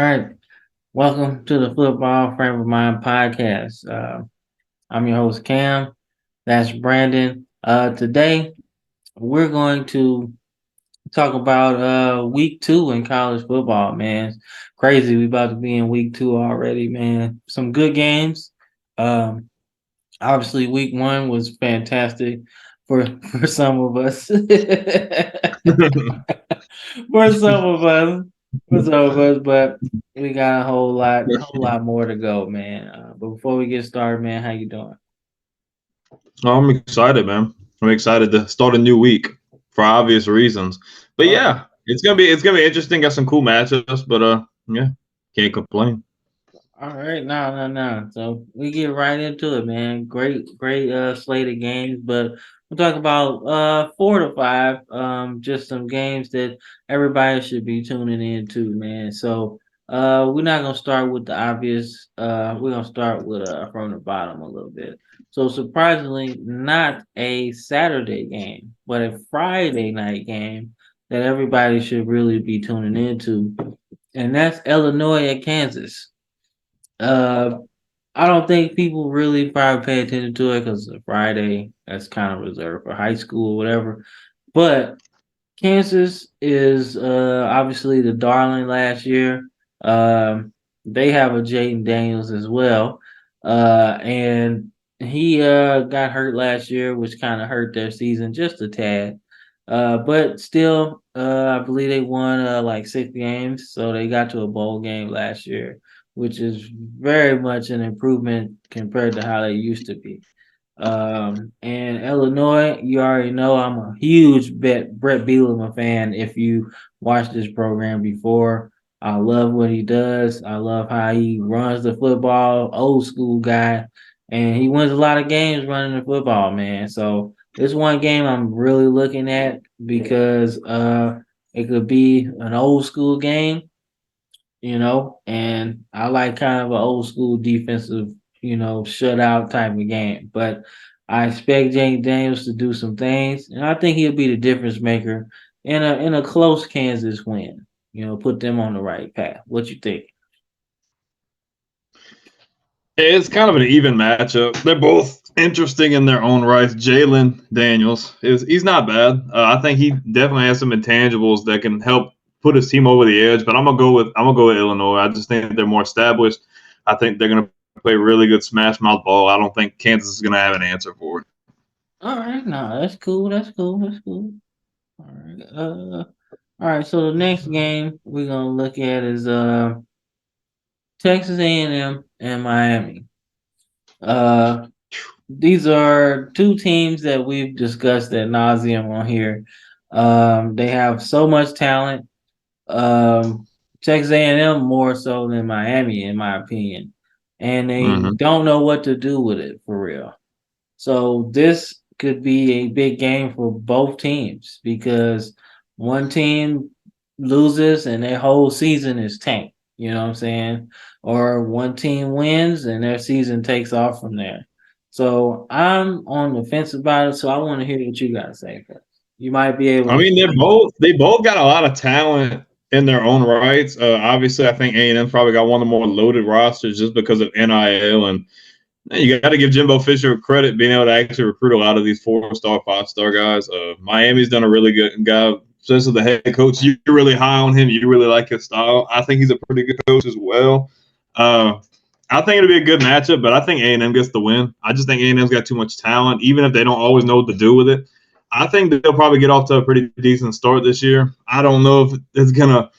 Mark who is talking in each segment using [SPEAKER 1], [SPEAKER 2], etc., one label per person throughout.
[SPEAKER 1] right. Welcome to the Football Frame of Mind podcast. I'm your host, Cam. That's Brandon. Today, we're going to talk about week two in college football, man. It's crazy. We about to be in week two already, man. Some good games. Um, Obviously, week one was fantastic for some of us. for some of us, for some of us, but we got a whole lot more to go, man. But before we get started, man, how you doing?
[SPEAKER 2] I'm excited, man. I'm excited to start a new week for obvious reasons. But
[SPEAKER 1] Oh,
[SPEAKER 2] yeah, it's gonna be interesting. Got some cool matchups, but yeah, can't complain.
[SPEAKER 1] all right, no. So we get right into it, man. Great slate of games, but we'll talk about 4 to 5. Just some games that everybody should be tuning into, man. So we're not gonna start with the obvious. We're gonna start with from the bottom a little bit. So surprisingly, not a Saturday game, but a Friday night game that everybody should really be tuning into, and that's Illinois at Kansas. Uh, I don't think people really probably pay attention to it because Friday that's kind of reserved for high school or whatever. But Kansas is obviously the darling last year. They have a Jaden Daniels as well, and he got hurt last year, which kind of hurt their season just a tad. But still, I believe they won like 6 games, so they got to a bowl game last year, which is very much an improvement compared to how they used to be. And Illinois, you already know I'm a huge Brett Bielema fan. If you watched this program before, I love what he does. I love how he runs the football, old school guy, and he wins a lot of games running the football, man. So this one game I'm really looking at because it could be an old school game, and I like kind of an old school defensive, shutout type of game. But I expect Jane Daniels to do some things, and I think he'll be the difference maker in a close Kansas win. Put them on the right path. What you think?
[SPEAKER 2] It's kind of an even matchup. They're both interesting in their own right. Jalen Daniels he's not bad. I think he definitely has some intangibles that can help put his team over the edge. But I'm gonna go with Illinois. I just think they're more established. I think they're gonna play really good smash mouth ball. I don't think Kansas is gonna have an answer for it.
[SPEAKER 1] All right, no, that's cool. That's cool. That's cool. All right. All right. So the next game we're gonna look at is Texas A&M and Miami. Uh, These are two teams that we've discussed at nauseum on here. They have so much talent. Um, Texas A&M more so than Miami, in my opinion, and they
[SPEAKER 2] Mm-hmm.
[SPEAKER 1] don't know what to do with it for real. So this could be a big game for both teams because one team loses and their whole season is tanked. You know what I'm saying? Or one team wins and their season takes off from there. So I'm on the fence about it. So I want to hear what you guys say first. You might be able
[SPEAKER 2] I
[SPEAKER 1] to.
[SPEAKER 2] mean, they both got a lot of talent in their own rights. Obviously, I think A&M probably got one of the more loaded rosters just because of NIL, and you got to give Jimbo Fisher credit being able to actually recruit a lot of these 4-star, 5-star guys. Miami's done a really good guy. Especially the head coach, you're really high on him. You really like his style. I think he's a pretty good coach as well. Uh, I think it'll be a good matchup, but I think A&M gets the win. I just think A&M's got too much talent, even if they don't always know what to do with it. I think they'll probably get off to a pretty decent start this year. I don't know if it's gonna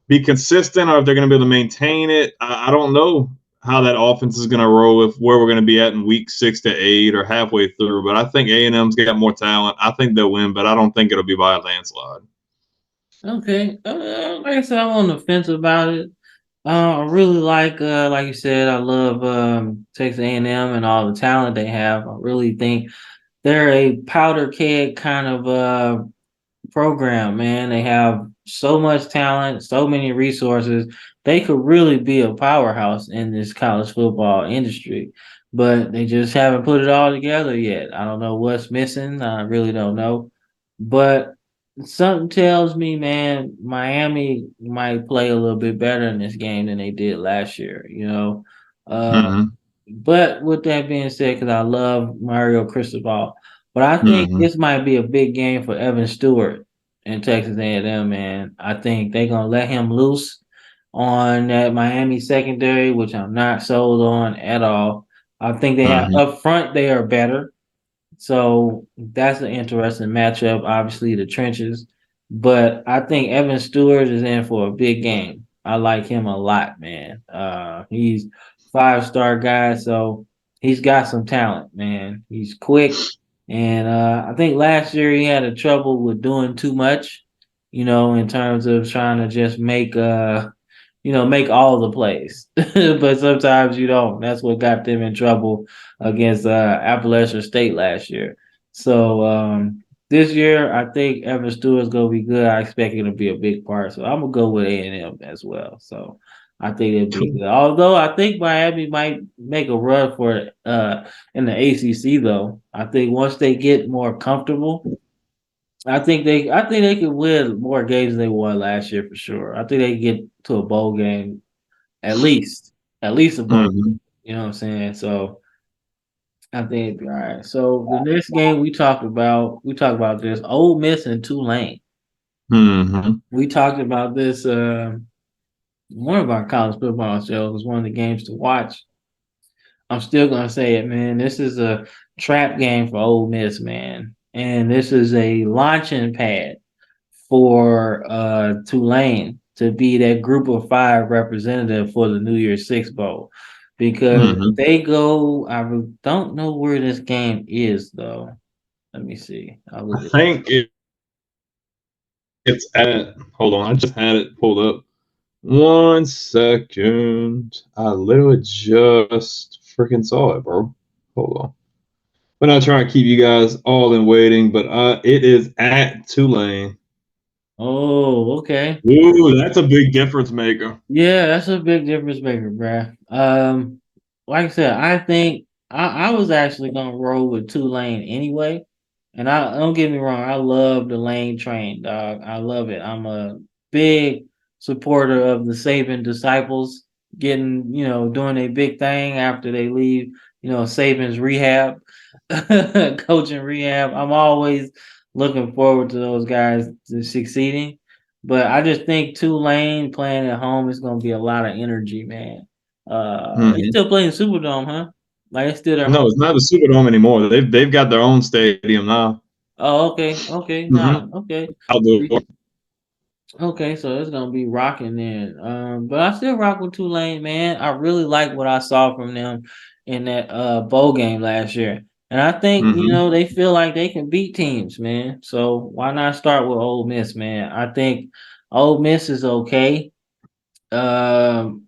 [SPEAKER 2] be consistent or if they're gonna be able to maintain it. I don't know how that offense is gonna roll with where we're gonna be at in week 6 to 8 or halfway through. But I think A&M's got more talent. I think they'll win, but I don't think it'll be by a landslide.
[SPEAKER 1] Okay. Like I said, I'm on the fence about it. I really like you said, I love Texas A&M and M and all the talent they have. I really think they're a powder keg kind of program, man. They have so much talent, so many resources. They could really be a powerhouse in this college football industry, but they just haven't put it all together yet. I don't know what's missing. I really don't know. But something tells me, man, Miami might play a little bit better in this game than they did last year. Uh,
[SPEAKER 2] Mm-hmm.
[SPEAKER 1] but with that being said, because I love Mario Cristobal, but I think
[SPEAKER 2] Mm-hmm.
[SPEAKER 1] this might be a big game for Evan Stewart in Texas A&M. Man, I think they're gonna let him loose on that Miami secondary, which I'm not sold on at all. I think they have
[SPEAKER 2] Mm-hmm.
[SPEAKER 1] up front they are better. So that's an interesting matchup. Obviously, the trenches, but I think Evan Stewart is in for a big game. I like him a lot, man. He's 5-star guy, so he's got some talent, man. He's quick, and I think last year he had a trouble with doing too much, in terms of trying to just make all the plays. But sometimes you don't. That's what got them in trouble against Appalachian State last year. So this year, I think Evan Stewart's gonna be good. I expect him to be a big part. So I'm gonna go with A&M as well. So I think it'll be
[SPEAKER 2] Cool.
[SPEAKER 1] good. Although I think Miami might make a run for it in the ACC though. I think once they get more comfortable, I think they could win more games than they won last year for sure. I think they can get to a bowl game at least, at least a bowl.
[SPEAKER 2] Mm-hmm.
[SPEAKER 1] You know what I'm saying? So I think it'd be all right. So the next game we talked about this Ole Miss and Tulane.
[SPEAKER 2] Mm-hmm.
[SPEAKER 1] We talked about this. One of our college football shows was one of the games to watch. I'm still gonna say it, man. This is a trap game for Ole Miss, man, and this is a launching pad for Tulane to be that group of five representative for the New Year's Six Bowl. Because if
[SPEAKER 2] Mm-hmm.
[SPEAKER 1] they go, don't know where this game is though. Let me see. I'll
[SPEAKER 2] I
[SPEAKER 1] look it up.
[SPEAKER 2] think it's at. Hold on, I just had it pulled up. 1 second. I literally just freaking saw it, bro. Hold on. We're not trying to keep you guys all in waiting, but it is at Tulane.
[SPEAKER 1] Oh, okay.
[SPEAKER 2] Ooh, that's a big difference maker.
[SPEAKER 1] Yeah, that's a big difference maker, bruh. Like I said, I think I was actually gonna roll with Tulane anyway. And I don't get me wrong, I love the lane train, dog. I love it. I'm a big supporter of the Saban disciples getting, doing a big thing after they leave, Saban's rehab, coaching rehab. I'm always looking forward to those guys to succeeding. But I just think Tulane playing at home is gonna be a lot of energy, man. They
[SPEAKER 2] Hmm.
[SPEAKER 1] still playing Superdome, huh? Like it's still their
[SPEAKER 2] No,
[SPEAKER 1] home.
[SPEAKER 2] it's not the Superdome anymore. They've got their own stadium now.
[SPEAKER 1] Oh, okay, okay,
[SPEAKER 2] Hmm.
[SPEAKER 1] nah, okay.
[SPEAKER 2] Outdoor.
[SPEAKER 1] Okay, so it's gonna be rocking then. But I still rock with Tulane, man. I really like what I saw from them in that bowl game last year. And I think,
[SPEAKER 2] Hmm.
[SPEAKER 1] they feel like they can beat teams, man. So why not start with Ole Miss, man? I think Ole Miss is okay. Um,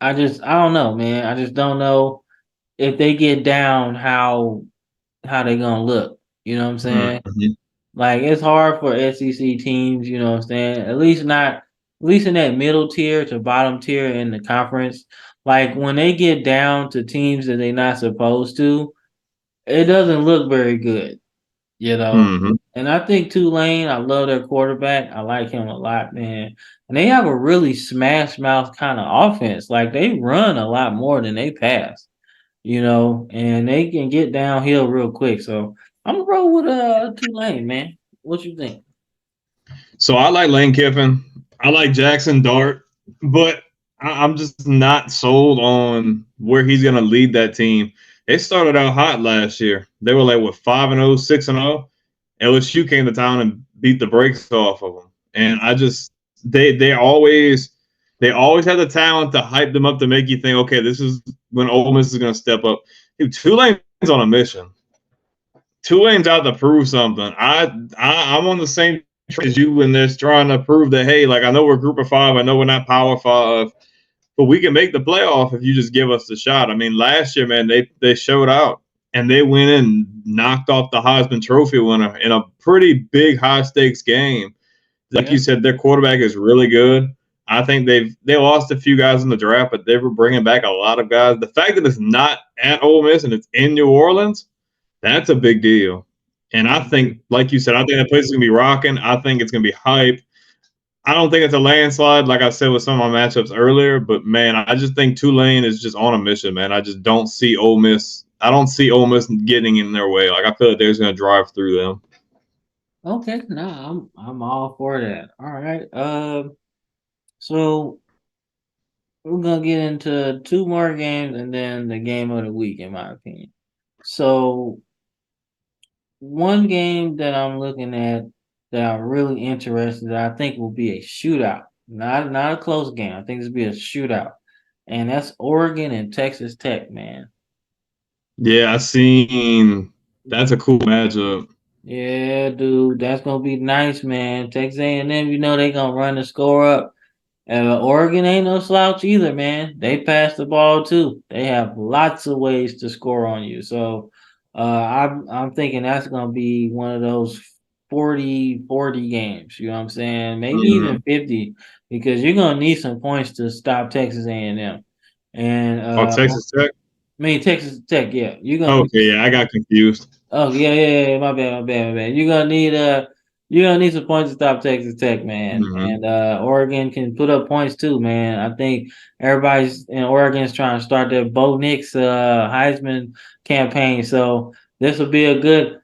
[SPEAKER 1] I don't know, man. I just don't know if they get down how they gonna look. You know what I'm saying?
[SPEAKER 2] Hmm.
[SPEAKER 1] Like it's hard for SEC teams, you know what I'm saying? At least in that middle tier to bottom tier in the conference. Like when they get down to teams that they're not supposed to, it doesn't look very good, you know.
[SPEAKER 2] Hmm.
[SPEAKER 1] And I think Tulane, I love their quarterback. I like him a lot, man. And they have a really smash mouth kind of offense. Like they run a lot more than they pass, and they can get downhill real quick. So I'm gonna roll with Tulane, man. What you think?
[SPEAKER 2] So I like Lane Kiffin. I like Jackson Dart, but I'm just not sold on where he's going to lead that team. They started out hot last year. They were like what 5-0, 6-0. LSU came to town and beat the brakes off of them. And I just they always have the talent to hype them up to make you think, okay, this is when Ole Miss is going to step up. Dude, Tulane's on a mission. Tulane's out to prove something. I'm on the same track as you in this, trying to prove that hey, like I know we're Group of Five, I know we're not Power Five, but we can make the playoff if you just give us the shot. I mean, last year, man, they showed out and they went in and knocked off the Heisman Trophy winner in a pretty big high stakes game. Like
[SPEAKER 1] Yeah,
[SPEAKER 2] you said, their quarterback is really good. I think they lost a few guys in the draft, but they were bringing back a lot of guys. The fact that it's not at Ole Miss and it's in New Orleans, that's a big deal. And I think, like you said, I think that place is gonna be rocking. I think it's gonna be hype. I don't think it's a landslide, like I said with some of my matchups earlier, but man, I just think Tulane is just on a mission, man. I just don't see Ole Miss. I don't see Ole Miss getting in their way. Like I feel like they're just gonna drive through them.
[SPEAKER 1] Okay, no, I'm all for that. All right. So we're gonna get into two more games and then the game of the week, in my opinion. So one game that I'm looking at that I'm really interested, that I think will be a shootout, not a close game. I think this will be a shootout, and that's Oregon and Texas Tech, man.
[SPEAKER 2] Yeah, I seen that's a cool matchup.
[SPEAKER 1] Yeah, dude, that's gonna be nice, man. Texas A&M, you know they gonna run the score up. And Oregon ain't no slouch either, man. They pass the ball too. They have lots of ways to score on you. So I'm thinking that's gonna be one of those 40-40 games. You know what I'm saying? Maybe even
[SPEAKER 2] Mm-hmm.
[SPEAKER 1] 50, because you're gonna need some points to stop Texas A&M. And
[SPEAKER 2] Oh,
[SPEAKER 1] I
[SPEAKER 2] Texas Tech.
[SPEAKER 1] mean Texas Tech, yeah. You're gonna
[SPEAKER 2] Okay, yeah, I got confused.
[SPEAKER 1] Oh yeah. My bad, my bad. You're gonna need some points to stop Texas Tech, man.
[SPEAKER 2] Mm-hmm.
[SPEAKER 1] And Oregon can put up points too, man. I think everybody's in Oregon's trying to start their Bo Nix Heisman campaign. So this will be a good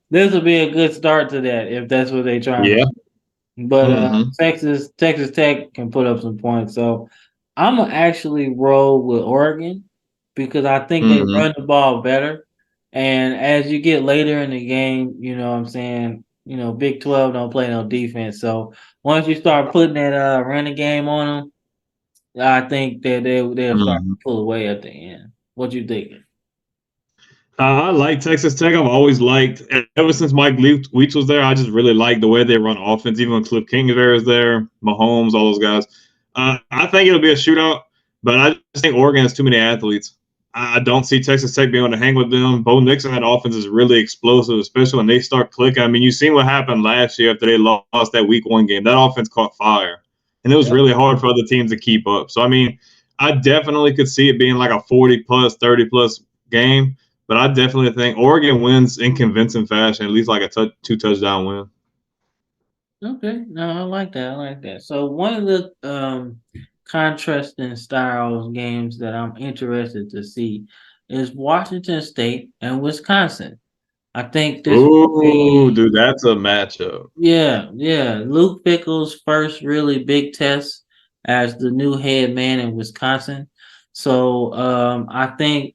[SPEAKER 1] start to that if that's what they're trying to.
[SPEAKER 2] Yeah.
[SPEAKER 1] But
[SPEAKER 2] Mm-hmm.
[SPEAKER 1] Texas Tech can put up some points. So I'm gonna actually roll with Oregon because I think they
[SPEAKER 2] Mm-hmm.
[SPEAKER 1] run the ball better. And as you get later in the game, you know what I'm saying, Big 12 don't play no defense. So once you start putting that running game on them, I think that they'll start to
[SPEAKER 2] Mm-hmm.
[SPEAKER 1] pull away at the end. What you thinking?
[SPEAKER 2] I like Texas Tech. I've always liked ever since Mike Leach was there. I just really like the way they run offense. Even when Cliff Kingsbury is there, Mahomes, all those guys. I think it'll be a shootout, but I just think Oregon has too many athletes. I don't see Texas Tech being able to hang with them. Bo Nixon, that offense is really explosive, especially when they start clicking. I mean, you seen what happened last year after they lost that week one game. That offense caught fire, and it was
[SPEAKER 1] Yep.
[SPEAKER 2] really hard for other teams to keep up. So I mean, I definitely could see it being like a 40 plus, 30 plus game. But I definitely think Oregon wins in convincing fashion, at least like a two touchdown win.
[SPEAKER 1] Okay, no, I like that. I like that. So one of the contrasting styles games that I'm interested to see is Washington State and Wisconsin. I think this will
[SPEAKER 2] Ooh,
[SPEAKER 1] be
[SPEAKER 2] dude, that's a matchup.
[SPEAKER 1] yeah. Luke Fickle's first really big test as the new head man in Wisconsin. So I think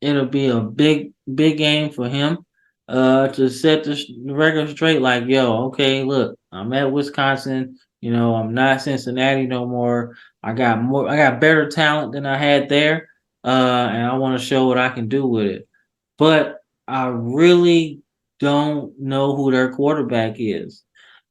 [SPEAKER 1] it'll be a big game for him to set the record straight. Like, yo, okay, look, I'm at Wisconsin. I'm not Cincinnati no more. I got better talent than I had there, and I want to show what I can do with it. But I really don't know who their quarterback is.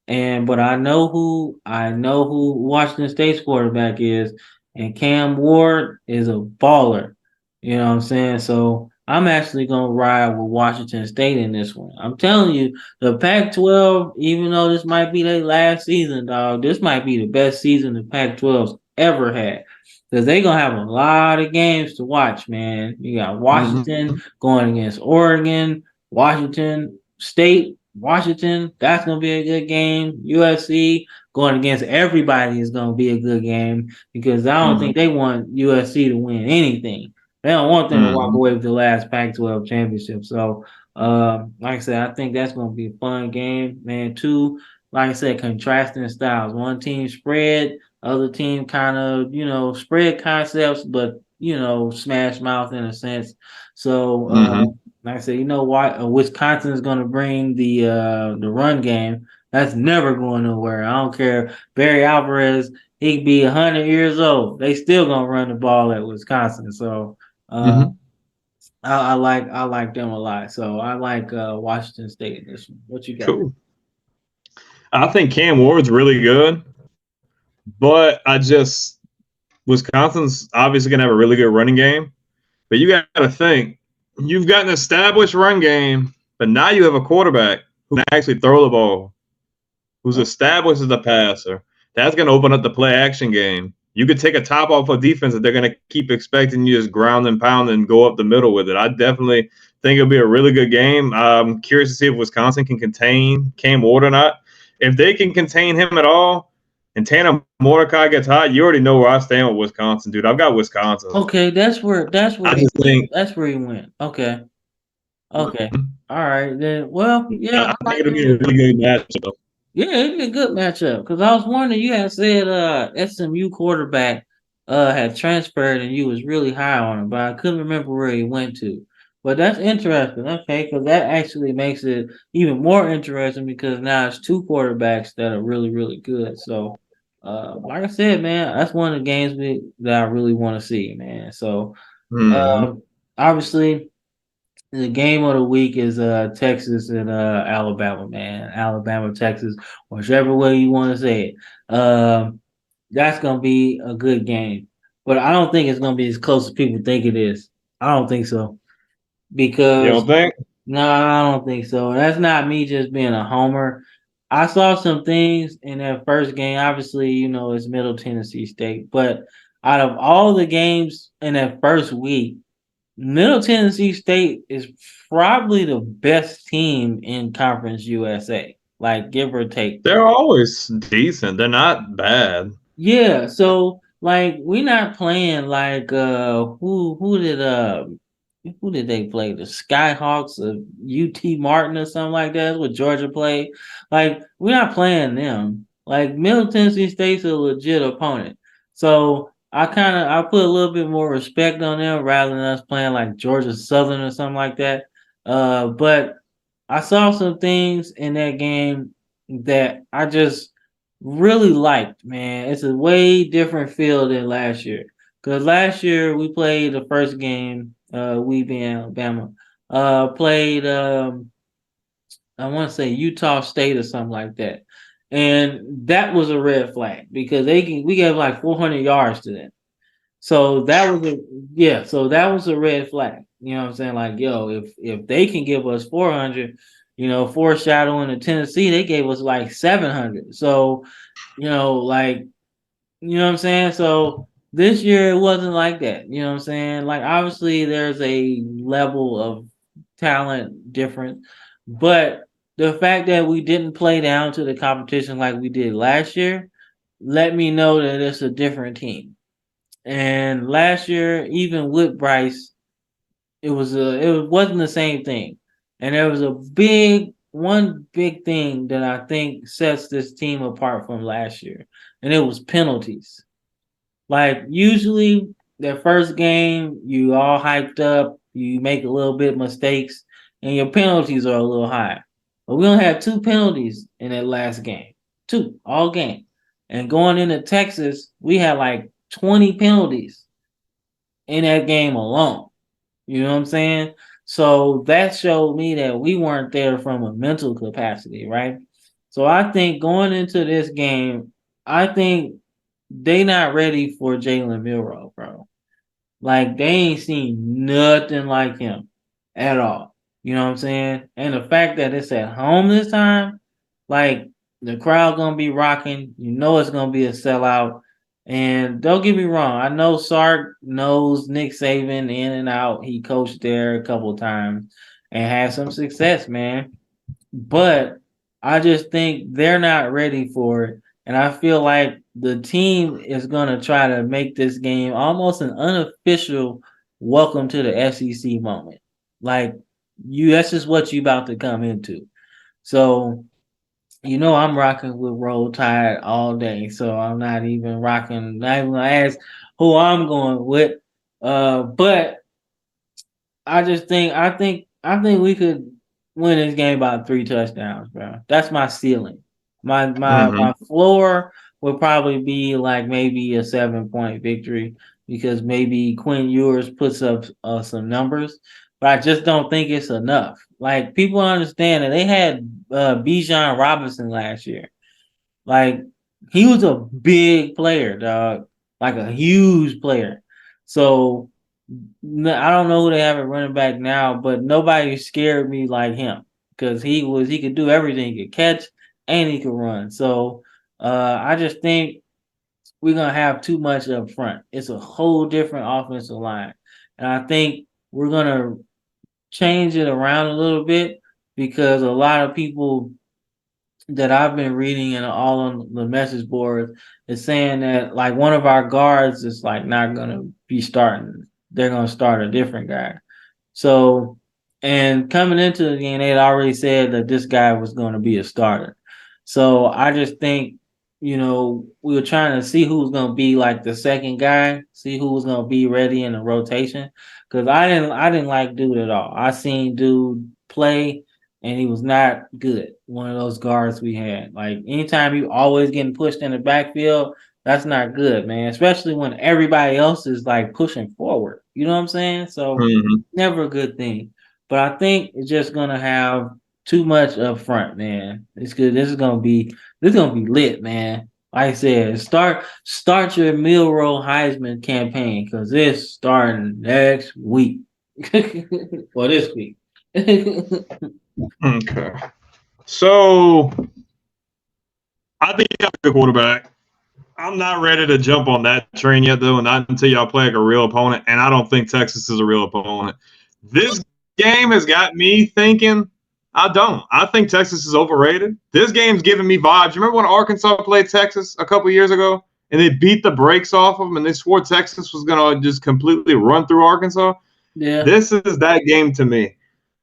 [SPEAKER 1] But I know who Washington State's quarterback is, and Cam Ward is a baller. You know what I'm saying? So I'm actually gonna ride with Washington State in this one. I'm telling you, the Pac-12, even though this might be their last season, dog, this might be the best season the Pac-12's ever had. Because they gonna have a lot of games to watch, man. You got Washington
[SPEAKER 2] Mm-hmm.
[SPEAKER 1] going against Oregon, Washington State, Washington. That's gonna be a good game. USC going against everybody is gonna be a good game because I don't
[SPEAKER 2] Mm-hmm.
[SPEAKER 1] think they want USC to win anything. They don't want them to walk
[SPEAKER 2] Mm-hmm.
[SPEAKER 1] away with the last Pac-12 championship. So, like I said, I think that's gonna be a fun game, man. Two, like I said, contrasting styles. One team spread, other team kind of, spread concepts, but smash mouth in a sense. So,
[SPEAKER 2] Mm-hmm.
[SPEAKER 1] like I said, you know what? Wisconsin is going to bring the run game. That's never going nowhere. I don't care. Barry Alvarez, he could be 100 years old. They still gonna run the ball at Wisconsin. So uh,
[SPEAKER 2] Mm-hmm.
[SPEAKER 1] I like them a lot. So I like Washington State in this one. What you got?
[SPEAKER 2] Cool. I think Cam Ward's really good, but I just Wisconsin's obviously gonna have a really good running game. But you got to think you've got an established run game, but now you have a quarterback who can actually throw the ball, who's
[SPEAKER 1] Oh,
[SPEAKER 2] established as a passer. That's going to open up the play action game. you could take a top off of defense that they're going to keep expecting you just ground and pound and go up the middle with it. I definitely think it'll be a really good game. I'm curious to see if Wisconsin can contain Cam Ward or not. If they can contain him at all, and Tanner Mordecai gets hot, you already know where I stand with Wisconsin, dude. I've got Wisconsin.
[SPEAKER 1] Okay, that's where
[SPEAKER 2] I
[SPEAKER 1] he
[SPEAKER 2] just
[SPEAKER 1] went.
[SPEAKER 2] think,
[SPEAKER 1] That's where he went. Okay. Okay.
[SPEAKER 2] I
[SPEAKER 1] All right then. Well, yeah, I
[SPEAKER 2] think
[SPEAKER 1] like
[SPEAKER 2] it'll
[SPEAKER 1] it.
[SPEAKER 2] be a really good matchup.
[SPEAKER 1] Yeah, it'd be a good matchup because I was wondering you had said SMU quarterback had transferred and you was really high on him, but I couldn't remember where he went to. But that's interesting, okay, because that actually makes it even more interesting because now it's two quarterbacks that are really, really good. So, like I said, man, that's one of the games that I really want to see, man. So,
[SPEAKER 2] Hmm.
[SPEAKER 1] um, obviously. The game of the week is Texas and Alabama, man. Alabama, Texas, whichever way you want to say it. That's gonna be a good game, but I don't think it's gonna be as close as people think it is. I don't think so
[SPEAKER 2] You
[SPEAKER 1] because
[SPEAKER 2] don't think?
[SPEAKER 1] no, I don't think so. That's not me just being a homer. I saw some things in that first game. Obviously, it's Middle Tennessee State, but out of all the games in that first week. Middle Tennessee State is probably the best team in Conference USA, like give or take.
[SPEAKER 2] They're always decent. They're not bad.
[SPEAKER 1] Yeah, so like we're not playing like who did they play? The Skyhawks of UT Martin or something like that. That's what Georgia played. Like we're not playing them. Like Middle Tennessee State's a legit opponent. So I put a little bit more respect on them rather than us playing like Georgia Southern or something like that. But I saw some things in that game that I just really liked, man. It's a way different feel than last year. Because last year we played the first game, we being Alabama, played I want to say Utah State or something like that. And that was a red flag because we gave like 400 yards to them. So that was a yeah, so that was a red flag. You know what I'm saying? Like, yo, if they can give us 400, foreshadowing to Tennessee, they gave us like 700. So, like, you know what I'm saying? So this year it wasn't like that. You know what I'm saying? Like obviously there's a level of talent difference, but the fact that we didn't play down to the competition like we did last year let me know that it's a different team. And last year, even with Bryce, it wasn't the same thing. And there was a one big thing that I think sets this team apart from last year, and it was penalties. Like usually their first game, you all hyped up, you make a little bit mistakes, and your penalties are a little high. But we only had two penalties in that last game. Two, all game. And going into Texas, we had like 20 penalties in that game alone. You know what I'm saying? So that showed me that we weren't there from a mental capacity, right? So I think going into this game, I think they not ready for Jalen Milroe, bro. Like they ain't seen nothing like him at all. You know what I'm saying? And the fact that it's at home this time, like the crowd gonna be rocking. You know it's gonna be a sellout. And don't get me wrong, I know Sark knows Nick Saban in and out. He coached there a couple times and had some success, man. But I just think they're not ready for it. And I feel like the team is going to try to make this game almost an unofficial welcome to the SEC moment. Like, that's just what you about to come into. So, I'm rocking with Roll Tide all day. So I'm not even gonna ask who I'm going with. But I think we could win this game by 3 touchdowns, bro. That's my ceiling. My
[SPEAKER 2] Hmm.
[SPEAKER 1] floor would probably be like maybe a 7 point victory because maybe Quinn Ewers puts up some numbers, but I just don't think it's enough. Like people understand that they had Bijan Robinson last year. Like he was a big player, dog. Like a huge player. So I don't know who they have at running back now, but nobody scared me like him because he could do everything. He could catch and he could run. So I just think we're gonna have too much up front. It's a whole different offensive line, and I think we're gonna change it around a little bit because a lot of people that I've been reading and all on the message boards is saying that like one of our guards is like not gonna be starting. They're gonna start a different guy. So, and coming into the game, they had already said that this guy was going to be a starter. So I just think, we were trying to see who was going to be like the second guy, see who was going to be ready in the rotation. Because I didn't like Dude at all. I seen Dude play, and he was not good. One of those guards we had. Like anytime you always getting pushed in the backfield, that's not good, man. Especially when everybody else is like pushing forward. You know what I'm saying? So
[SPEAKER 2] Mhm.
[SPEAKER 1] never a good thing. But I think it's just gonna have too much up front, man. It's good. This is gonna be lit, man. Like I said, start your Milrow Heisman campaign because it's starting next week. Well, this week.
[SPEAKER 2] Okay. So I think you got a good quarterback. I'm not ready to jump on that train yet, though, not until y'all play like a real opponent. And I don't think Texas is a real opponent. This game has got me thinking. I don't. I think Texas is overrated. This game's giving me vibes. You remember when Arkansas played Texas a couple years ago and they beat the brakes off of them and they swore Texas was going to just completely run through Arkansas?
[SPEAKER 1] Yeah.
[SPEAKER 2] This is that game to me.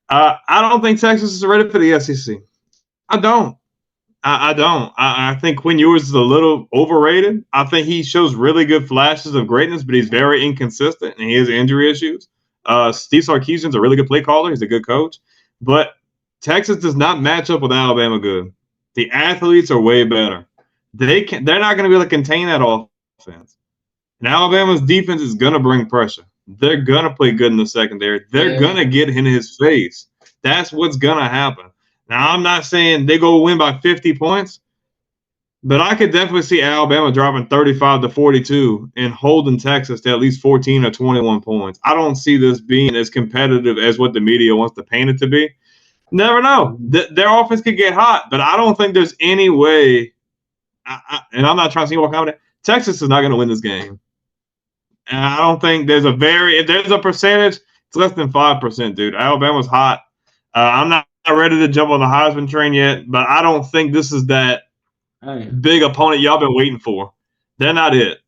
[SPEAKER 2] I don't think Texas is ready for the SEC. I don't. I don't. I think Quinn Ewers is a little overrated. I think he shows really good flashes of greatness, but he's very inconsistent and he has injury issues. Steve Sarkisian's a really good play caller. He's a good coach. But Texas does not match up with Alabama good. The athletes are way better. They're not going to be able to contain that offense. And Alabama's defense is going to bring pressure. They're going to play good in the secondary. They're
[SPEAKER 1] Yeah.
[SPEAKER 2] going to get in his face. That's what's going to happen. Now, I'm not saying they go win by 50 points, but I could definitely see Alabama dropping 35 to 42 and holding Texas to at least 14 or 21 points. I don't see this being as competitive as what the media wants to paint it to be. Never know. Their offense could get hot, but I don't think there's any way. And I'm not trying to see what confident. Texas is not going to win this game. And I don't think if there's a percentage, it's less than 5%, dude. Alabama's hot. I'm not ready to jump on the Heisman train yet, but I don't think this is that
[SPEAKER 1] Hey.
[SPEAKER 2] big opponent y'all been waiting for. They're not it.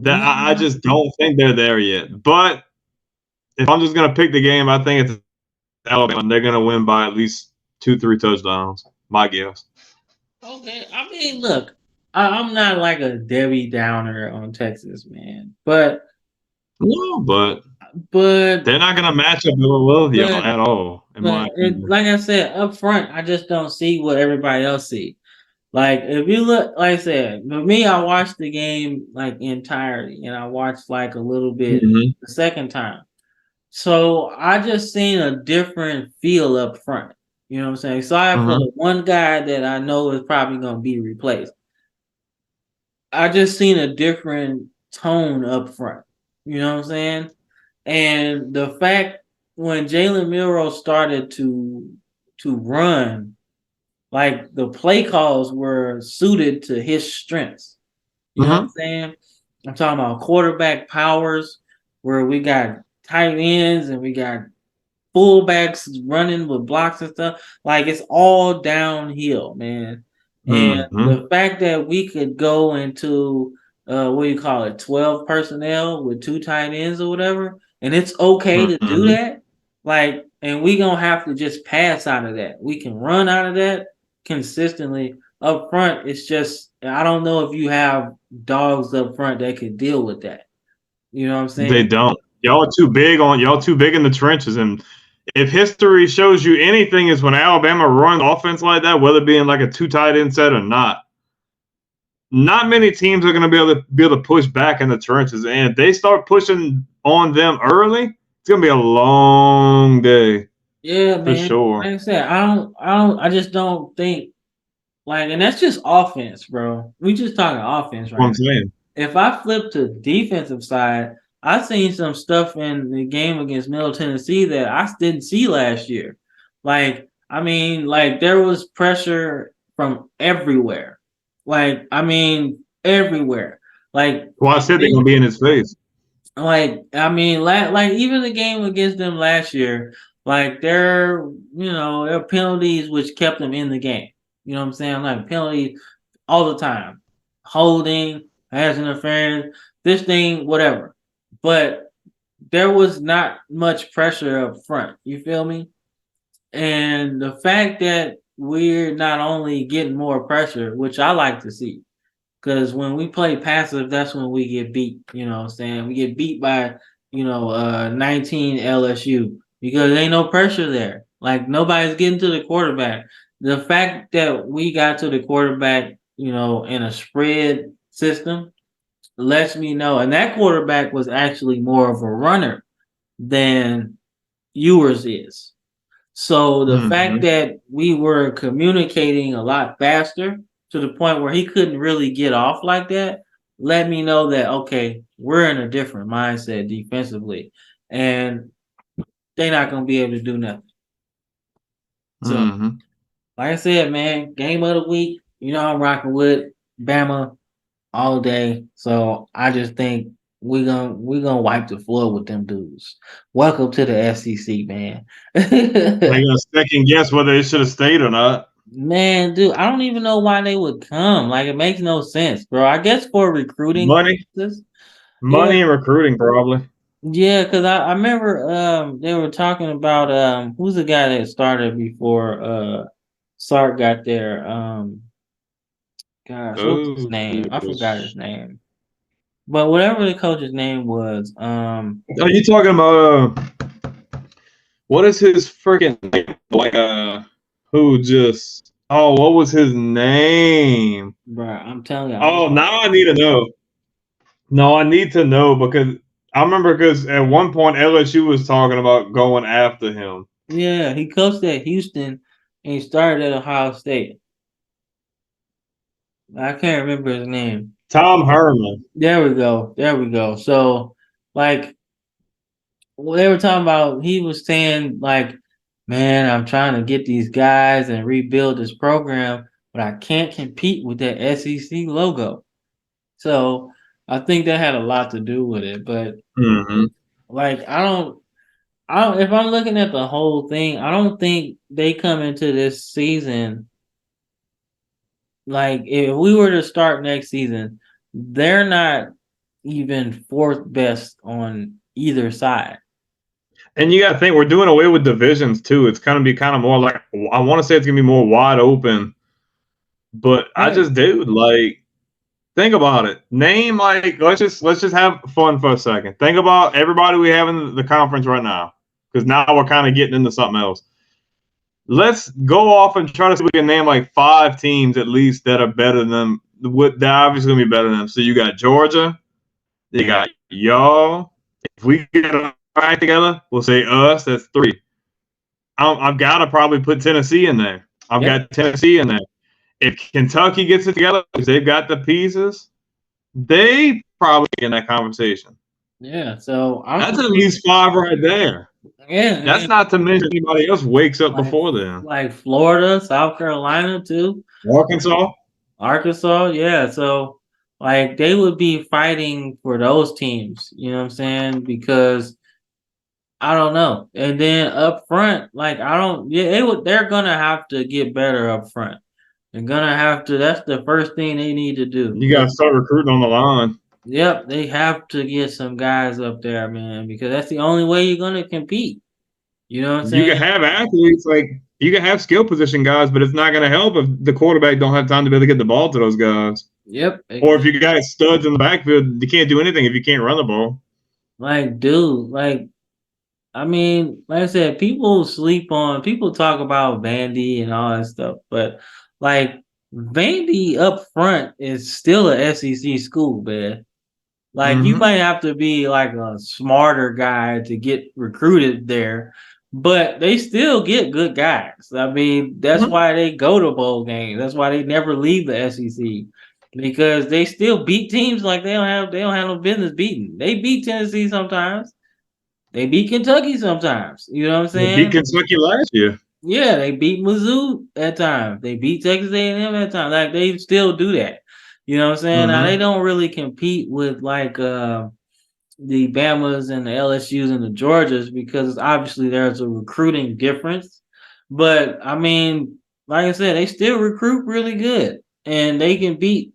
[SPEAKER 2] I
[SPEAKER 1] No.
[SPEAKER 2] just don't think they're there yet. But if I'm just gonna pick the game, I think it's Alabama. They're gonna win by at least 2, 3 touchdowns. My guess.
[SPEAKER 1] Okay. I mean, look, I'm not like a Debbie Downer on Texas, man.
[SPEAKER 2] No, but
[SPEAKER 1] But
[SPEAKER 2] they're not gonna match up well with y'all
[SPEAKER 1] but
[SPEAKER 2] at all, in my opinion.
[SPEAKER 1] like I said up front, I just don't see what everybody else see. Like if you look, like I said, for me, I watched the game like entirety, and I watched like a little bit
[SPEAKER 2] Mm-hmm.
[SPEAKER 1] the second time. So I just seen a different feel up front. You know what I'm saying? Sorry for
[SPEAKER 2] Mm-hmm.
[SPEAKER 1] the one guy that I know is probably gonna be replaced. I just seen a different tone up front. You know what I'm saying? And the fact when Jalen Milrow started to run, like the play calls were suited to his strengths. You know what I'm
[SPEAKER 2] Mm-hmm.
[SPEAKER 1] saying? I'm talking about quarterback powers where we got tight ends and we got fullbacks running with blocks and stuff. Like it's all downhill, man. And
[SPEAKER 2] Mm-hmm.
[SPEAKER 1] the fact that we could go into what do you call it, 12 personnel with two tight ends or whatever, and it's okay to do
[SPEAKER 2] Mm-hmm.
[SPEAKER 1] that. Like, and we gonna have to just pass out of that. We can run out of that consistently up front. It's just I don't know if you have dogs up front that could deal with that. You know what I'm
[SPEAKER 2] They
[SPEAKER 1] saying?
[SPEAKER 2] don't. Y'all too big in the trenches. And if history shows you anything, is when Alabama runs offense like that, whether it being like a two tight end set or not. Not many teams are going to be able to push back in the trenches, and if they start pushing on them early, it's going to be a long day
[SPEAKER 1] Yeah,
[SPEAKER 2] for
[SPEAKER 1] man.
[SPEAKER 2] sure.
[SPEAKER 1] Like I said, I just don't think like, and that's just offense, bro. We just talking offense
[SPEAKER 2] What
[SPEAKER 1] right
[SPEAKER 2] I'm
[SPEAKER 1] now.
[SPEAKER 2] saying.
[SPEAKER 1] If I flip to defensive side, I seen some stuff in the game against Middle Tennessee that I didn't see last year. Like, I mean, like there was pressure from everywhere. Like, I mean, everywhere. Like,
[SPEAKER 2] Well, I said they're gonna be in his face.
[SPEAKER 1] I mean, like even the game against them last year, like their penalties which kept them in the game. You know what I'm saying? Like penalties all the time, holding, pass interference, this thing, whatever. But there was not much pressure up front. You feel me? And the fact that we're not only getting more pressure, which I like to see, because when we play passive, that's when we get beat. You know what I'm saying? We get beat by, 19 LSU because there ain't no pressure there. Like nobody's getting to the quarterback. The fact that we got to the quarterback, in a spread system lets me know. And that quarterback was actually more of a runner than yours is. So the fact
[SPEAKER 2] Mm-hmm.
[SPEAKER 1] that we were communicating a lot faster to the point where he couldn't really get off like that let me know that okay, we're in a different mindset defensively, and they're not gonna be able to do nothing. So,
[SPEAKER 2] Mm-hmm.
[SPEAKER 1] like I said, man, game of the week. I'm rocking with Bama all day. So I just think we gonna wipe the floor with them dudes. Welcome to the SEC, man.
[SPEAKER 2] They gonna second guess whether they should have stayed or not.
[SPEAKER 1] Man, dude, I don't even know why they would come. Like, it makes no sense, bro. I guess for recruiting
[SPEAKER 2] Money,
[SPEAKER 1] purposes. Yeah,
[SPEAKER 2] money and recruiting probably.
[SPEAKER 1] yeah, because I remember they were talking about who's the guy that started before Sark got there? Gosh, what was his
[SPEAKER 2] Oh,
[SPEAKER 1] name? I forgot his name. But whatever the coach's name was,
[SPEAKER 2] are you talking about what is his freaking name? Like who just? Oh, what was his name?
[SPEAKER 1] bro, I'm telling you,
[SPEAKER 2] Oh, now I need to know. No, I need to know because I remember because at one point LSU was talking about going after him.
[SPEAKER 1] yeah, he coached at Houston and he started at Ohio State. I can't remember his name.
[SPEAKER 2] Tom Herman.
[SPEAKER 1] There we go. There we go. So, like, they were talking about, he was saying, like, man, I'm trying to get these guys and rebuild this program, but I can't compete with that SEC logo. So, I think that had a lot to do with it. But,
[SPEAKER 2] Mm-hmm.
[SPEAKER 1] like, if I'm looking at the whole thing, I don't think they come into this season. Like, if we were to start next season, they're not even fourth best on either side.
[SPEAKER 2] And you got to think we're doing away with divisions too. It's gonna be kind of more like I want to say it's gonna be more wide open, but I
[SPEAKER 1] Right.
[SPEAKER 2] just do like think about it. Name like let's just have fun for a second. Think about everybody we have in the conference right now, because now we're kind of getting into something else. Let's go off and try to see if we can name like 5 teams at least that are better than them. What they're obviously gonna be better than them. So you got Georgia, you got y'all. If we get a right together, we'll say us. That's 3. I've got to probably put Tennessee in there. I've
[SPEAKER 1] Yep.
[SPEAKER 2] got Tennessee in there. If Kentucky gets it together, because they've got the pieces, they probably in that conversation.
[SPEAKER 1] Yeah. So I'm
[SPEAKER 2] That's at
[SPEAKER 1] thinking,
[SPEAKER 2] least 5 right there.
[SPEAKER 1] yeah,
[SPEAKER 2] That's
[SPEAKER 1] and
[SPEAKER 2] not to mention anybody else wakes up
[SPEAKER 1] like
[SPEAKER 2] before then.
[SPEAKER 1] like Florida, South Carolina too,
[SPEAKER 2] Arkansas.
[SPEAKER 1] Arkansas. Yeah. So like they would be fighting for those teams. You know what I'm saying? Because I don't know. And then up front, like I don't. Yeah, they're gonna have to get better up front. They're gonna have to. That's the first thing they need to do.
[SPEAKER 2] You got to start recruiting on the line.
[SPEAKER 1] Yep, they have to get some guys up there, man, because that's the only way you're gonna compete. You know what I'm
[SPEAKER 2] You
[SPEAKER 1] saying?
[SPEAKER 2] can have athletes like you can have skill position guys, but it's not going to help if the quarterback don't have time to be able to get the ball to those guys.
[SPEAKER 1] Yep,
[SPEAKER 2] Or if
[SPEAKER 1] exactly.
[SPEAKER 2] you got studs in the backfield, you can't do anything if you can't run the ball.
[SPEAKER 1] Like, dude, like I mean, like I said, people talk about Vandy and all that stuff, but like Vandy up front is still a SEC school, man. Like you
[SPEAKER 2] Mm-hmm.
[SPEAKER 1] might have to be like a smarter guy to get recruited there, but they still get good guys. I mean, that's
[SPEAKER 2] Mm-hmm.
[SPEAKER 1] why they go to bowl games. That's why they never leave the SEC because they still beat teams like they don't have no business beating. They beat Tennessee sometimes. They beat Kentucky sometimes. You know what I'm
[SPEAKER 2] They beat
[SPEAKER 1] saying?
[SPEAKER 2] Kentucky last year.
[SPEAKER 1] Yeah, they beat Mizzou at times. They beat Texas A&M at times. Like they still do that. You know what I'm saying? Now they
[SPEAKER 2] Mm-hmm.
[SPEAKER 1] don't really compete with like the Bamas and the LSU's and the Georgias because obviously there's a recruiting difference. But I mean, like I said, they still recruit really good and they can beat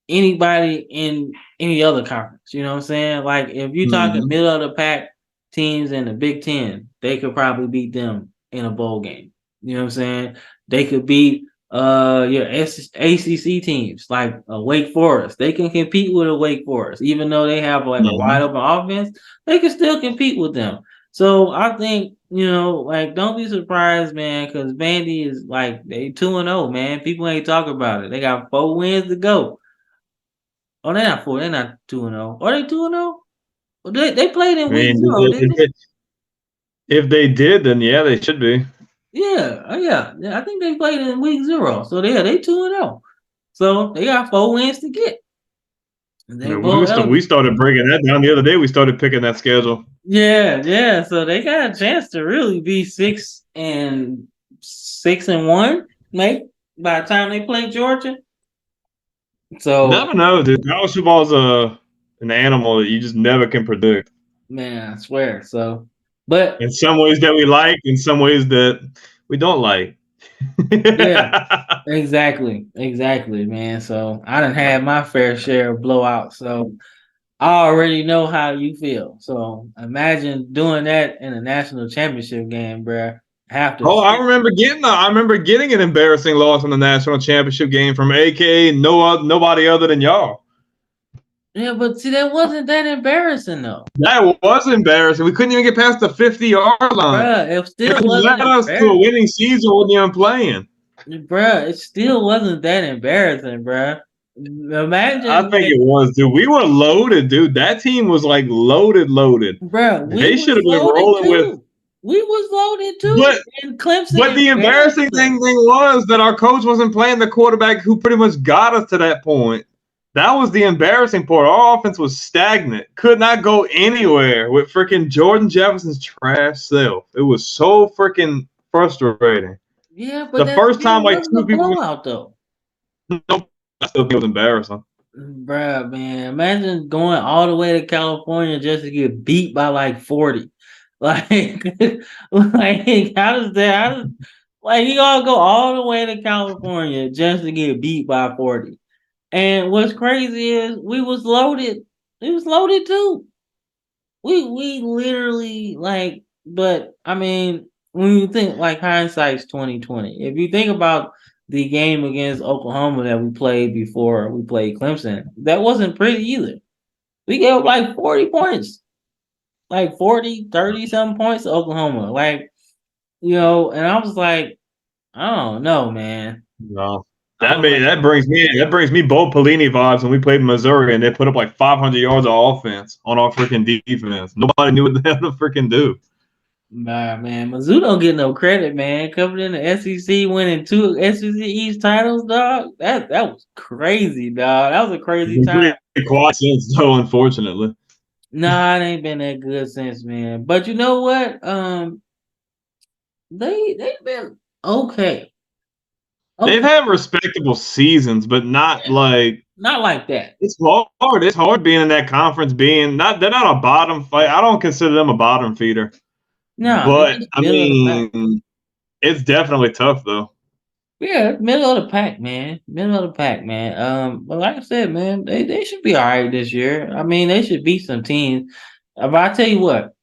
[SPEAKER 1] anybody in any other conference. You know what I'm saying? Like if you're talking
[SPEAKER 2] Mm-hmm.
[SPEAKER 1] middle of the pack teams in the Big Ten, they could probably beat them in a bowl game. You know what I'm saying? They could beat your ACC teams like Wake Forest. They can compete with a Wake Forest, even though they have like a wide
[SPEAKER 2] Mm-hmm.
[SPEAKER 1] open offense. They can still compete with them. So I think like don't be surprised, man, because Vandy is like they 2-0, man. People ain't talking about it. They got 4 wins to go. Oh, they're not 4. They're not 2-0. Are they 2-0? They played
[SPEAKER 2] I
[SPEAKER 1] in week
[SPEAKER 2] mean,
[SPEAKER 1] 0, didn't they?
[SPEAKER 2] if they did, then yeah, they should be.
[SPEAKER 1] Yeah, yeah. I think they played in week 0. So yeah, they 2-0. So they got 4 wins to get.
[SPEAKER 2] I
[SPEAKER 1] They
[SPEAKER 2] mean,
[SPEAKER 1] both
[SPEAKER 2] we
[SPEAKER 1] eligible.
[SPEAKER 2] started breaking that down the other day. We started picking that schedule.
[SPEAKER 1] Yeah, yeah. So they got a chance to really be 6-1, maybe by the time they play Georgia. So
[SPEAKER 2] Never know, dude. College football is an animal that you just never can predict.
[SPEAKER 1] man, I swear. So, but
[SPEAKER 2] In some ways that we like, in some ways that we don't like.
[SPEAKER 1] yeah, exactly, man. So I done had my fair share of blowouts. So I already know how you feel. So imagine doing that in a national championship game, bruh. Have to
[SPEAKER 2] Oh,
[SPEAKER 1] feel.
[SPEAKER 2] I remember getting an embarrassing loss in the national championship game from AKA nobody other than y'all.
[SPEAKER 1] Yeah, but see, that wasn't that embarrassing though,
[SPEAKER 2] That was embarrassing. We couldn't even get past the 50-yard line.
[SPEAKER 1] bruh. It
[SPEAKER 2] It
[SPEAKER 1] still wasn't
[SPEAKER 2] led us to a
[SPEAKER 1] embarrassing,
[SPEAKER 2] winning season. Wasn't even playing.
[SPEAKER 1] bruh. It still wasn't that embarrassing, bruh.
[SPEAKER 2] I
[SPEAKER 1] Imagine
[SPEAKER 2] think
[SPEAKER 1] like,
[SPEAKER 2] it was, dude. We were loaded, dude. That team was like loaded.
[SPEAKER 1] bruh, we
[SPEAKER 2] They should
[SPEAKER 1] was
[SPEAKER 2] have been
[SPEAKER 1] loaded
[SPEAKER 2] rolling with.
[SPEAKER 1] too. We was loaded too,
[SPEAKER 2] But
[SPEAKER 1] and Clemson
[SPEAKER 2] but the
[SPEAKER 1] embarrassed
[SPEAKER 2] embarrassing thing
[SPEAKER 1] us.
[SPEAKER 2] was that our coach wasn't playing the quarterback who pretty much got us to that point. That was the embarrassing part. Our offense was stagnant, could not go anywhere with freaking Jordan Jefferson's trash self. It was so freaking frustrating.
[SPEAKER 1] Yeah, but
[SPEAKER 2] The
[SPEAKER 1] that
[SPEAKER 2] first
[SPEAKER 1] still
[SPEAKER 2] time, like
[SPEAKER 1] wasn't
[SPEAKER 2] two
[SPEAKER 1] a
[SPEAKER 2] people,
[SPEAKER 1] blowout though.
[SPEAKER 2] nope, I still think it was embarrassing.
[SPEAKER 1] Bruh, man, imagine going all the way to California just to get beat by like 40. Like, like like you all go all the way to California just to get beat by 40. And what's crazy is we was loaded. It was loaded too. We literally like, but I mean, when you think like hindsight's 2020. If you think about the game against Oklahoma that we played before we played Clemson, that wasn't pretty either. We gave up like 40 points, like 40, 30 some points to Oklahoma. Like, and I was like, I don't know, man.
[SPEAKER 2] No,
[SPEAKER 1] I was like,
[SPEAKER 2] that brings me Bo Pelini vibes when we played Missouri and they put up like 500 yards of offense on our freaking defense. Nobody knew what the hell to freaking do.
[SPEAKER 1] nah, man, Mizzou don't get no credit, man. Coming in the SEC, winning 2 SEC East titles, dog. That was crazy, dog. That was a
[SPEAKER 2] It's
[SPEAKER 1] crazy
[SPEAKER 2] been
[SPEAKER 1] time.
[SPEAKER 2] pretty quiet since, though, unfortunately.
[SPEAKER 1] Nah, it ain't been that good since, man. But you know what? They've been okay.
[SPEAKER 2] They've
[SPEAKER 1] Okay.
[SPEAKER 2] had respectable seasons, but not
[SPEAKER 1] Yeah.
[SPEAKER 2] like
[SPEAKER 1] Not like that.
[SPEAKER 2] it's hard. It's hard being in that conference. Being not they're not a bottom fight. I don't consider them a bottom feeder,
[SPEAKER 1] No, they
[SPEAKER 2] but
[SPEAKER 1] just
[SPEAKER 2] I
[SPEAKER 1] middle of the pack.
[SPEAKER 2] mean it's definitely tough though.
[SPEAKER 1] Yeah, middle of the pack, man. Middle of the pack, man. But like I said, man, they should be all right this year. I mean, they should beat some teams. But I tell you what,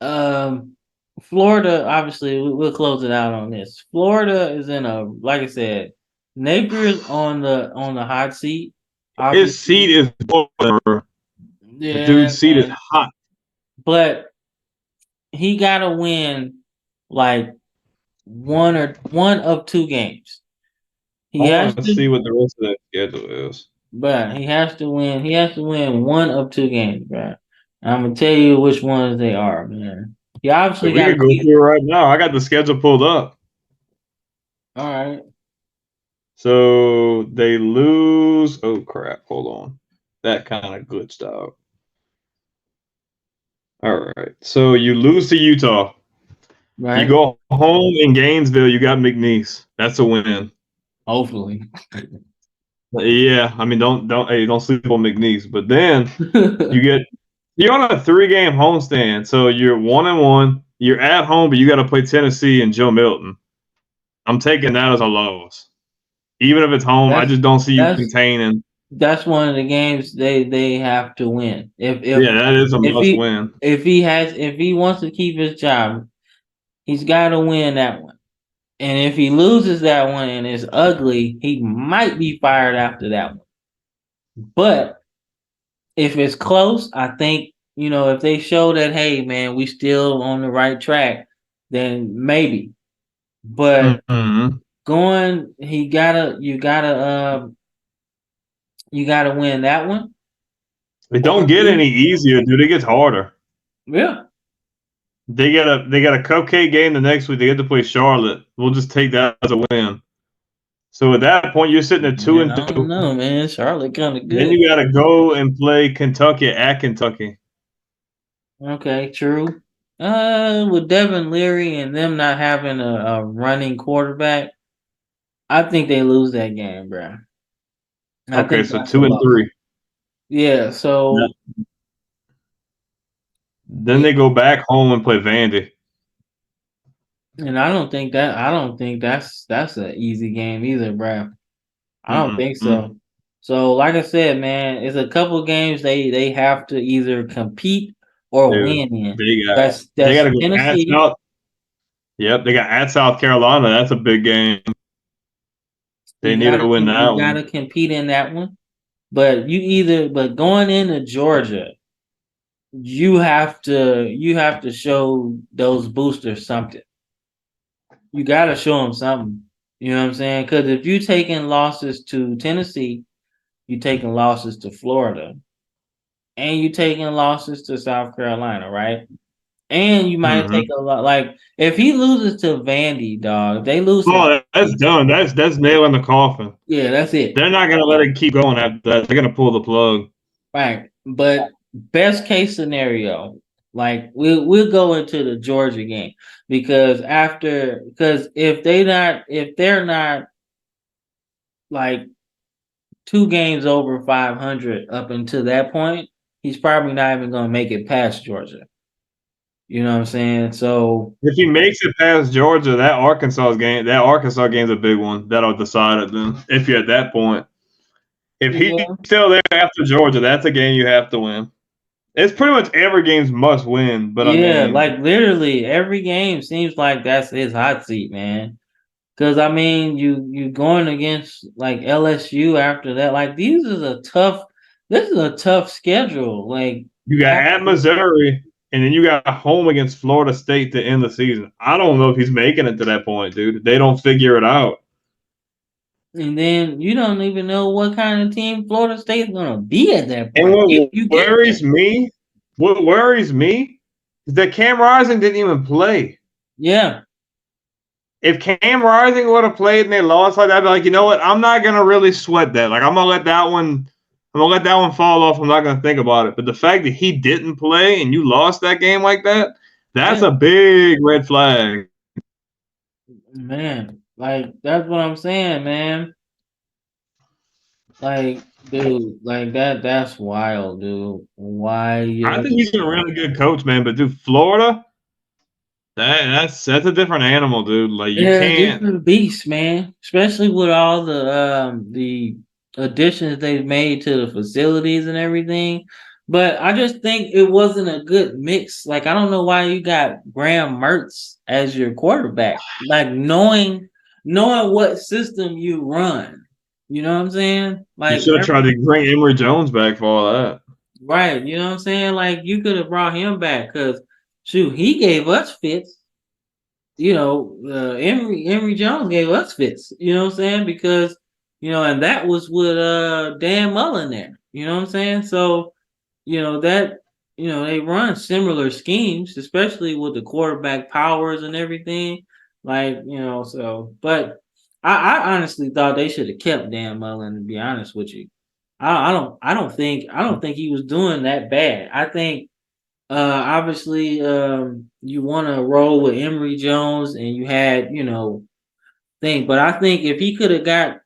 [SPEAKER 1] um, Florida, obviously, we'll close it out on this. Florida is in a, like I said, Napier's on the hot seat,
[SPEAKER 2] His
[SPEAKER 1] obviously.
[SPEAKER 2] seat is boiling. The
[SPEAKER 1] Yeah,
[SPEAKER 2] dude's seat is
[SPEAKER 1] man.
[SPEAKER 2] hot.
[SPEAKER 1] But he gotta win like one of 2 games. He
[SPEAKER 2] I
[SPEAKER 1] has
[SPEAKER 2] want to
[SPEAKER 1] to
[SPEAKER 2] see what the rest of that schedule is.
[SPEAKER 1] But he has to win. He has to win one of 2 games, bro. I'm gonna tell you which ones they are, man. He
[SPEAKER 2] If
[SPEAKER 1] obviously
[SPEAKER 2] we
[SPEAKER 1] got to
[SPEAKER 2] could go
[SPEAKER 1] beat.
[SPEAKER 2] through it right now, I got the schedule pulled up.
[SPEAKER 1] All right,
[SPEAKER 2] So they lose. Oh crap! Hold on, that kind of glitched out. All right, so you lose to Utah. You
[SPEAKER 1] right.
[SPEAKER 2] go home in Gainesville. You got McNeese. That's a win.
[SPEAKER 1] Hopefully,
[SPEAKER 2] Yeah, I mean, don't sleep on McNeese. But then you get you're on a 3 game homestand, so you're 1-1. You're at home, but you got to play Tennessee and Joe Milton. I'm taking that as a loss, even if it's home. I
[SPEAKER 1] that's
[SPEAKER 2] just don't see you
[SPEAKER 1] that's
[SPEAKER 2] containing.
[SPEAKER 1] that's one of the games they have to win.
[SPEAKER 2] Yeah, that is a
[SPEAKER 1] If
[SPEAKER 2] must
[SPEAKER 1] he
[SPEAKER 2] win.
[SPEAKER 1] if he wants to keep his job, he's got to win that one. And if he loses that one and it's ugly, he might be fired after that one. But if it's close, I think, if they show that, hey man, we still on the right track, then maybe. But
[SPEAKER 2] Mm-hmm.
[SPEAKER 1] going, you gotta win that one.
[SPEAKER 2] It
[SPEAKER 1] Or
[SPEAKER 2] don't get
[SPEAKER 1] you,
[SPEAKER 2] any easier, dude. It gets harder.
[SPEAKER 1] yeah,
[SPEAKER 2] They got a cupcake game the next week. They get to play Charlotte. We'll just take that as a win. So at that point, you're sitting at two
[SPEAKER 1] man,
[SPEAKER 2] and
[SPEAKER 1] I don't
[SPEAKER 2] two.
[SPEAKER 1] know, man. Charlotte kind of
[SPEAKER 2] Then
[SPEAKER 1] good.
[SPEAKER 2] you got to go and play Kentucky at Kentucky.
[SPEAKER 1] Okay, true. With Devin Leary and them not having a running quarterback, I think they lose that game, bro. I
[SPEAKER 2] Okay,
[SPEAKER 1] think
[SPEAKER 2] so
[SPEAKER 1] that's a
[SPEAKER 2] two and
[SPEAKER 1] loss.
[SPEAKER 2] three.
[SPEAKER 1] Yeah, so
[SPEAKER 2] Then
[SPEAKER 1] yeah,
[SPEAKER 2] they go back home and play Vandy.
[SPEAKER 1] and I don't think that's an easy game either, bro. I don't think
[SPEAKER 2] Mm-mm.
[SPEAKER 1] so. So, like I said, man, it's a couple games they have to either compete or
[SPEAKER 2] Dude,
[SPEAKER 1] win in.
[SPEAKER 2] they got they got
[SPEAKER 1] That's
[SPEAKER 2] to go at
[SPEAKER 1] Tennessee.
[SPEAKER 2] South. Yep, they got at South Carolina. That's a big game. They need to win that
[SPEAKER 1] You
[SPEAKER 2] one.
[SPEAKER 1] gotta compete in that one. But going into Georgia, you have to show those boosters something. You gotta show them something. You know what I'm saying? Because if you taking losses to Tennessee, you taking losses to Florida, and you taking losses to South Carolina, right? And you might take
[SPEAKER 2] Mm-hmm.
[SPEAKER 1] a lot. Like if he loses to Vandy, dog, if they lose to
[SPEAKER 2] Oh, that's
[SPEAKER 1] Vandy,
[SPEAKER 2] done. That's nail in the coffin.
[SPEAKER 1] yeah, that's it.
[SPEAKER 2] They're not gonna let it keep going after that. They're gonna pull the plug.
[SPEAKER 1] Right. But best case scenario, like we'll go into the Georgia game because if they're not like 2 games over 500 up until that point, he's probably not even gonna make it past Georgia. You know what I'm saying? So
[SPEAKER 2] If he makes it past Georgia, that Arkansas game's a big one. That'll decide it then. If you're at that point. If he's
[SPEAKER 1] yeah,
[SPEAKER 2] still there after Georgia, that's a game you have to win. It's pretty much every game's must win, but I
[SPEAKER 1] yeah,
[SPEAKER 2] mean,
[SPEAKER 1] like literally every game seems like that's his hot seat, man. Cause I mean, you going against like LSU after that. Like this is a tough schedule. Like
[SPEAKER 2] you got at
[SPEAKER 1] after,
[SPEAKER 2] Missouri, and then you got home against Florida State to end the season. I don't know if he's making it to that point, dude. They don't figure it out.
[SPEAKER 1] and then you don't even know what kind of team Florida State's gonna be at that
[SPEAKER 2] And
[SPEAKER 1] point if you get there.
[SPEAKER 2] what worries me is that Cam Rising didn't even play.
[SPEAKER 1] Yeah,
[SPEAKER 2] If Cam Rising would have played and they lost like that, I'd be like, you know what? I'm not gonna really sweat that. Like I'm gonna let that one. I'm gonna let that one fall off. I'm not gonna think about it. But the fact that he didn't play and you lost that game like that, that's
[SPEAKER 1] yeah,
[SPEAKER 2] a big red flag.
[SPEAKER 1] man. Like that's what I'm saying, man. Like, dude, like that's wild, dude. Why
[SPEAKER 2] I
[SPEAKER 1] you
[SPEAKER 2] think he's a really good coach, man. But dude, Florida, that's a different animal, dude. Like you
[SPEAKER 1] Yeah,
[SPEAKER 2] can't.
[SPEAKER 1] different beast, man. Especially with all the additions they've made to the facilities and everything. But I just think it wasn't a good mix. Like I don't know why you got Graham Mertz as your quarterback. Like knowing what system you run. You know what I'm saying?
[SPEAKER 2] You
[SPEAKER 1] Like
[SPEAKER 2] should have tried to bring Emory Jones back for all that.
[SPEAKER 1] right, you know what I'm saying? Like you could have brought him back because shoot, he gave us fits. Emory Jones gave us fits, you know what I'm saying? Because, and that was with Dan Mullen there. You know what I'm saying? So, that they run similar schemes, especially with the quarterback powers and everything. Like, but I honestly thought they should have kept Dan Mullen, to be honest with you. I don't think he was doing that bad. I think obviously, you want to roll with Emory Jones, and you had, thing. But I think if he could have got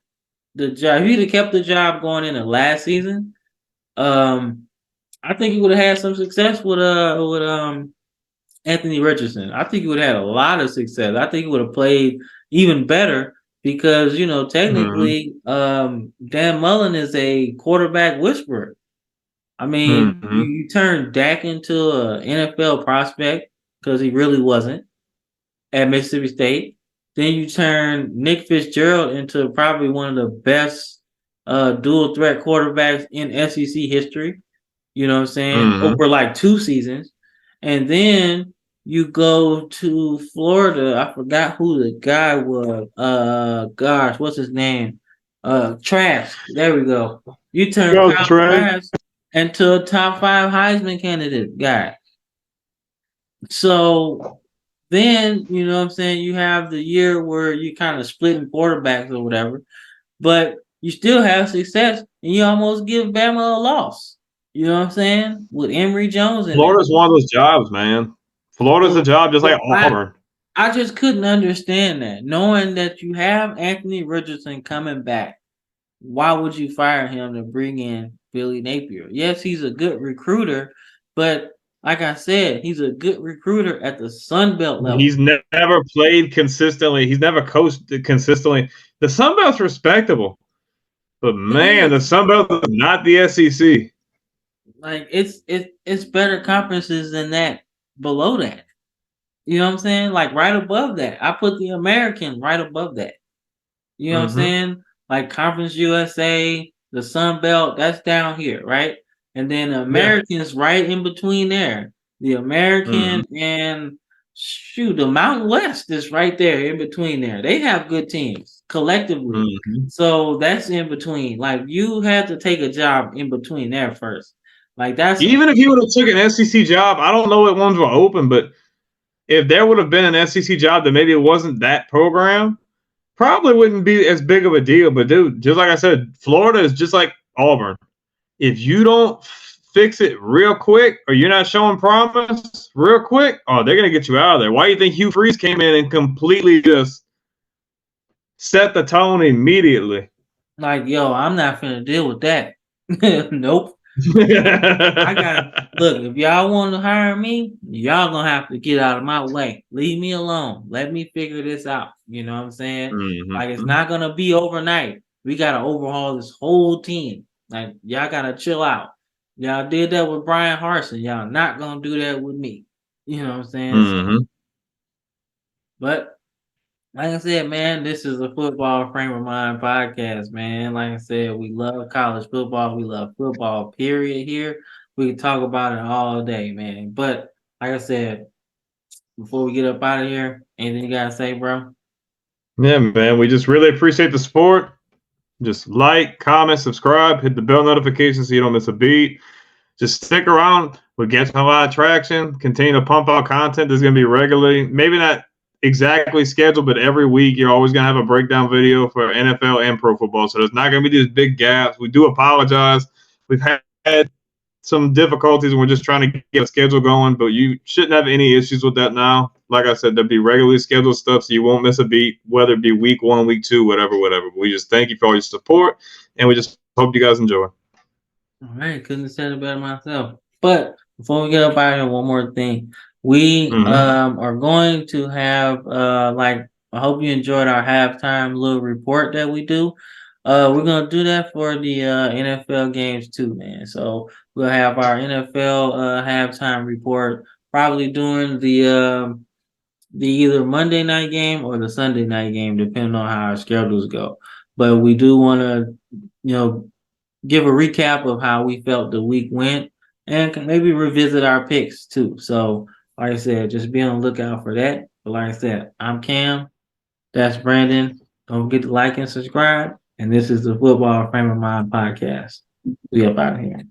[SPEAKER 1] the job. If he'd have kept the job going in the last season, um, I think he would have had some success with Anthony Richardson. I think he would have had a lot of success. I think he would have played even better because
[SPEAKER 2] Mm-hmm.
[SPEAKER 1] technically Dan Mullen is a quarterback whisperer. I mean, you,
[SPEAKER 2] Mm-hmm.
[SPEAKER 1] you turn Dak into a NFL prospect because he really wasn't at Mississippi State. Then you turn Nick Fitzgerald into probably one of the best dual threat quarterbacks in SEC history. You know what I'm saying?
[SPEAKER 2] Mm-hmm.
[SPEAKER 1] Over like 2 seasons. And then you go to Florida. I forgot who the guy was. Gosh, what's his name? Trask. There we go. You turn
[SPEAKER 2] Go
[SPEAKER 1] Kyle
[SPEAKER 2] Trey.
[SPEAKER 1] Trask into a top five Heisman candidate guy. So then, you know what I'm saying, you have the year where you kind of splitting quarterbacks or whatever, but you still have success and you almost give Bama a loss. You know what I'm saying? With Emory Jones in there.
[SPEAKER 2] Florida's one of those jobs, man. Florida's a
[SPEAKER 1] So
[SPEAKER 2] job just like
[SPEAKER 1] so I
[SPEAKER 2] Auburn.
[SPEAKER 1] I just couldn't understand that. Knowing that you have Anthony Richardson coming back, why would you fire him to bring in Billy Napier? Yes, he's a good recruiter, but like I said, he's a good recruiter at the Sun Belt level.
[SPEAKER 2] He's never played consistently. He's never coached consistently. The Sun Belt's respectable, but
[SPEAKER 1] It
[SPEAKER 2] man, the
[SPEAKER 1] is.
[SPEAKER 2] Sun Belt is not the SEC.
[SPEAKER 1] Like it's better conferences than that below that. You know what I'm saying? Like right above that. I put the American right above that. You know what I'm
[SPEAKER 2] Mm-hmm.
[SPEAKER 1] saying? Like Conference USA, the Sun Belt, that's down here, right? And then the
[SPEAKER 2] Yeah.
[SPEAKER 1] Americans right in between there. The
[SPEAKER 2] Mm-hmm.
[SPEAKER 1] American and shoot, the Mountain West is right there in between there. They have good teams collectively.
[SPEAKER 2] Mm-hmm.
[SPEAKER 1] So that's in between. Like you had to take a job in between there first. Like that's
[SPEAKER 2] Even if he would have took an SEC job, I don't know what ones were open, but if there would have been an SEC job that maybe it wasn't that program, probably wouldn't be as big of a deal. But dude, just like I said, Florida is just like Auburn. If you don't fix it real quick or you're not showing promise real quick, oh, they're gonna get you out of there. Why do you think Hugh Freeze came in and completely just set the tone immediately?
[SPEAKER 1] like, yo, I'm not finna deal with that. Nope. I gotta look. If y'all want to hire me, y'all gonna have to get out of my way. Leave me alone. Let me figure this out. You know what I'm saying? Like it's
[SPEAKER 2] Mm-hmm.
[SPEAKER 1] not gonna be overnight. We gotta overhaul this whole team. Like y'all gotta chill out. Y'all did that with Brian Harson. Y'all not gonna do that with me. You know what I'm saying? So,
[SPEAKER 2] Mm-hmm.
[SPEAKER 1] but like I said, man, this is a football frame of mind podcast, man. Like I said, we love college football. We love football, period. Here, we can talk about it all day, man. But like I said, before we get up out of here, anything you gotta say, bro?
[SPEAKER 2] Yeah, man. We just really appreciate the support. Just like, comment, subscribe, hit the bell notification so you don't miss a beat. Just stick around. We're getting a lot of traction. Continue to pump out content. There's going to be regularly, maybe not exactly scheduled, but every week you're always going to have a breakdown video for NFL and pro football. So there's not going to be these big gaps. We do apologize. We've had some difficulties and we're just trying to get a schedule going, but you shouldn't have any issues with that now. Like I said, there'll be regularly scheduled stuff so you won't miss a beat, whether it be week one, week two, whatever, whatever. But we just thank you for all your support and we just hope you guys enjoy.
[SPEAKER 1] All right, couldn't have said it better myself. But before we get up out of here, one more thing. We
[SPEAKER 2] Mm-hmm.
[SPEAKER 1] are going to have like I hope you enjoyed our halftime little report that we do. We're gonna do that for the NFL games too, man. So we'll have our NFL halftime report probably during the either Monday night game or the Sunday night game, depending on how our schedules go. But we do want to, you know, give a recap of how we felt the week went and maybe revisit our picks too. So, like I said, just be on the lookout for that. But like I said, I'm Cam. That's Brandon. Don't forget to like and subscribe. And this is the Football Frame of Mind podcast. We up out of here.